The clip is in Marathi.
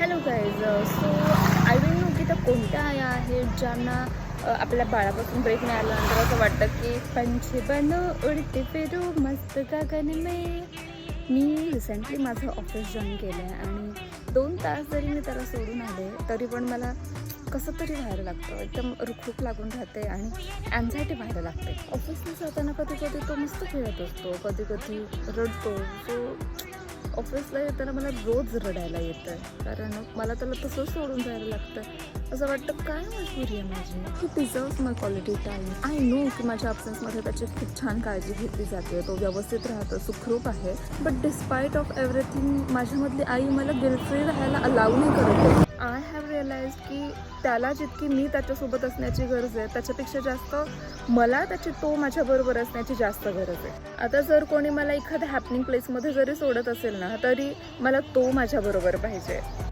Hello guys. So I don't know की त्या कोणत्या आया आहेत ज्यांना आपल्या बाळापासून ब्रेक मिळाल्यानंतर असं वाटतं की पंछी बनो उडते फिरू मस्त गगन में. मी रिसेंटली माझं ऑफिस जॉईन केलं आहे आणि 2 तास जरी मी त्याला सोडून आले तरी पण मला कसं तरी व्हायला लागतं, एकदम रुखरुख लागून राहते आणि ॲन्झायटी व्हायला लागते. ऑफिसला जाताना कधी कधी तो मस्त खेळत असतो, कधी कधी रडतो. सो ऑफिसला येताना मला रोज रडायला येतं, कारण मला त्याला तसं सोडून जायला लागतं. असं वाटतं काय मजबुरी आहे माझी. ही deserves my quality time. I know की माझ्या ॲब्सेन्समध्ये त्याची खूप छान काळजी घेतली जाते, तो व्यवस्थित राहतो, सुखरूप आहे. बट डिस्पाईट ऑफ एव्हरीथिंग माझ्यामधली आई मला गिल्ट फ्री राहायला अलाउ नाही करत आहे. आय हॅव रिअलाइज की त्याला जितकी मी त्याच्यासोबत असण्याची गरज आहे त्याच्यापेक्षा जास्त मला तो माझ्याबरोबर असण्याची जास्त गरज आहे. आता जर कोणी मला एखाद्या हॅपनिंग प्लेसमध्ये जरी सोडत असेल ना, तरी मला तो माझ्याबरोबर पाहिजे.